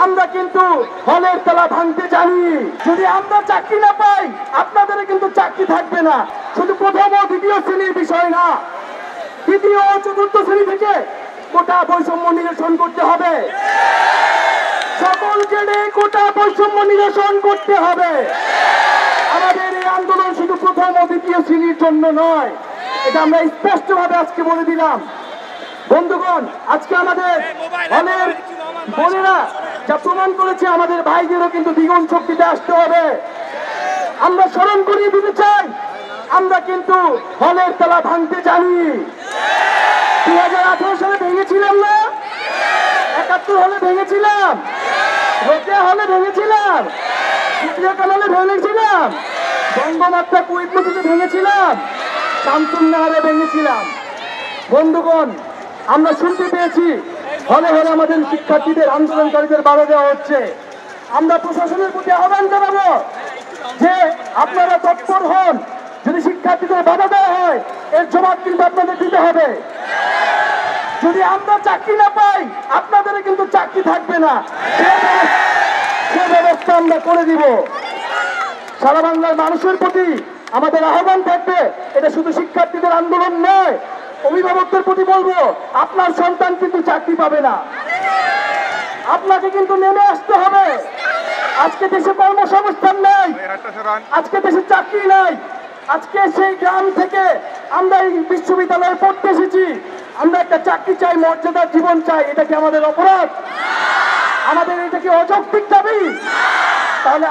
আমরা কিন্তু হলের তালা ভাঙতে জানি। যদি আমরা চাকরি না পাই আপনাদের কিন্তু চাকরি থাকবে না। শুধু প্রথম ও দ্বিতীয় শ্রেণীর বিষয় না, তৃতীয় ও চতুর্থ শ্রেণী থেকে কোটা বৈষম্য নিরসন করতে হবে। সকলকে কোটা বৈষম্য নিরসন করতে হবে। আমাদের এই আন্দোলন শুধু প্রথম ও দ্বিতীয় শ্রেণীর জন্য নয়, এটা আমরা স্পষ্টভাবে আজকে বলে দিলাম। বন্ধুগণ, আজকে আমাদের হলের বোনেরা যা প্রমাণ করেছে, আমাদের ভাইদেরও কিন্তু দ্বিগুণ শক্তিতে আসতে হবে। আমরা স্মরণ করিয়ে দিতে চাই, আমরা কিন্তু হলের তালা ভাঙতে জানি। 2018 সালে ভেঙেছিলাম না, 71 হলে ভেঙেছিলাম, রোকেয়া হলে ভেঙেছিলাম, হলে ভেঙেছিলাম, বঙ্গমাত্রা কুইট নদীতে ভেঙেছিলাম, শামসুন্নাহারে ভেঙেছিলাম। বন্ধুগণ, আমরা শুনতে পেয়েছি হলে হলে আমাদের শিক্ষার্থীদের, আন্দোলনকারীদের বাধা দেওয়া হচ্ছে। আমরা প্রশাসনের প্রতি আহ্বান জানাবো যে আপনারা তৎপর হন। যদি শিক্ষার্থীদের বাধা দেওয়া হয় এর জবাব কিন্তু আপনাদের দিতে হবে। যদি আমরা চাকরি না পাই আপনাদের কিন্তু চাকরি থাকবে না, সে ব্যবস্থা আমরা করে দিব। সারা বাংলার মানুষের প্রতি আমাদের আহ্বান থাকবে, এটা শুধু শিক্ষার্থীদের আন্দোলন নয়, অভিভাবকদের প্রতি বলবো, আপনার সন্তান কিন্তু চাকরি পাবে না, আপনাকে কিন্তু নেমে আসতে হবে। আজকে দেশে কর্মসংস্থান নাই, আজকে দেশে চাকরি নাই। আজকে সেই গ্রাম থেকে আমরা এই বিশ্ববিদ্যালয়ে পড়তে এসেছি, আমরা একটা চাকরি চাই, মর্যাদার জীবন চাই। এটা কি আমাদের অপরাধ? আমাদের এটা কি অযৌক্তিক দাবি? তাহলে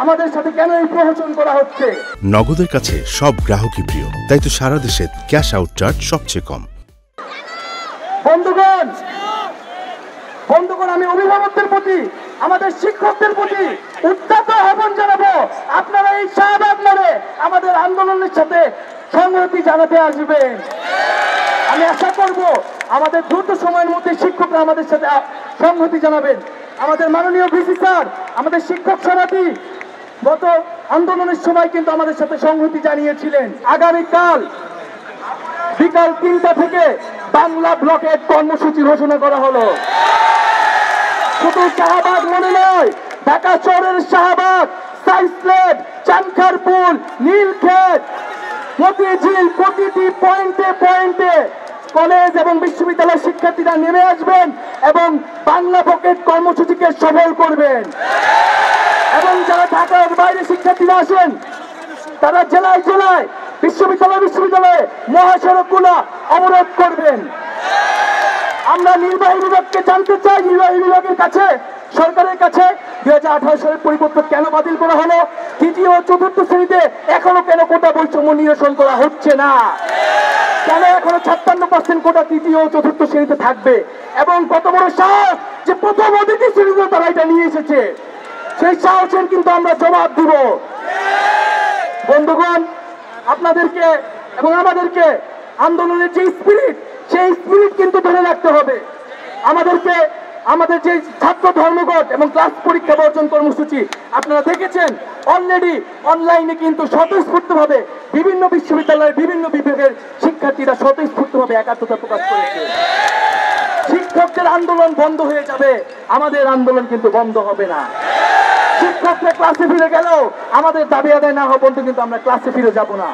আমাদের সাথে কেন এই প্রহসন করা হচ্ছে? নগদের কাছে সব গ্রাহকই প্রিয়, তাই তো সারা দেশে ক্যাশ আউট চার্জ সবচেয়ে কম। বন্ধুগণ, আমি অভিভাবকদের প্রতি, আমাদের শিক্ষকদের প্রতি উদ্যত আহ্বান জানাবো, আপনারা এই শাহবাগ মোড়ে আমাদের আন্দোলনের সাথে সংহতি জানাতে আসবেন। আমি আশা করব আমাদের দ্রুত সময়ের মধ্যে শিক্ষকরা আমাদের সাথে সংহতি জানাবেন। আমাদের মাননীয় ভিসি স্যার, আমাদের শিক্ষক সমিতি গত আন্দোলনের সময় কিন্তু আমাদের সাথে সংহতি জানিয়েছিলেন। আগামীকাল বিকাল 3টা থেকে বাংলা ব্লকের কর্মসূচি ঘোষণা করা হলো। শুধু শাহবাগ মনে নয়, ঢাকা শহরের শাহবাগ, সাইসলেট, চানখারপুল, নীলক্ষেত, মতিঝিল, প্রতিটি পয়েন্টে পয়েন্টে কলেজ এবং বিশ্ববিদ্যালয়ের শিক্ষার্থীরা নেমে আসবেন এবং বাংলা পকেট কর্মসূচিকে সফল করবেন। এবং যারা ঢাকার বাইরে শিক্ষার্থীরা আসেন তারা জেলায় জেলায়, বিশ্ববিদ্যালয়ে মহাসড়কগুলো অবরোধ করবেন। আমরা নির্বাহী বিভাগকে জানতে চাই, নির্বাহী বিভাগের কাছে, সরকারের কাছে 2018 সালের পরিবর্তন কেন বাতিল করা হলো? তৃতীয় ও চতুর্থ শ্রেণীতে এখনো কেন কোটা বৈষম্য নিরসন করা হচ্ছে না? কেন এখনো 56% কোটা তৃতীয় ও চতুর্থ শ্রেণীতে থাকবে? এবং কত বড় সাহস যে প্রথম ও দ্বিতীয় শ্রেণীতে তারা এটা নিয়ে এসেছে, সেই সাহসের কিন্তু আমরা জবাব দিব। বন্ধুগণ, আপনাদেরকে এবং আমাদেরকে আন্দোলনের যে স্পিরিট, সেই স্পিরিট কিন্তু ধরে রাখতে হবে। আমাদের যে ছাত্র ধর্মঘট এবং ক্লাস পরীক্ষা বর্জন কর্মসূচি আপনারা দেখেছেন, অলরেডি অনলাইনে কিন্তু স্বতঃস্ফূর্তভাবে বিভিন্ন বিশ্ববিদ্যালয়ের বিভিন্ন বিভাগের শিক্ষার্থীরা স্বতঃস্ফূর্তভাবে একাত্মতা প্রকাশ করেছে। শিক্ষকদের আন্দোলন বন্ধ হয়ে যাবে, আমাদের আন্দোলন কিন্তু বন্ধ হবে না। শিক্ষকরা ক্লাসে ফিরে গেলেও আমাদের দাবি আদায় না হওয়া পর্যন্ত কিন্তু আমরা ক্লাসে ফিরে যাব না।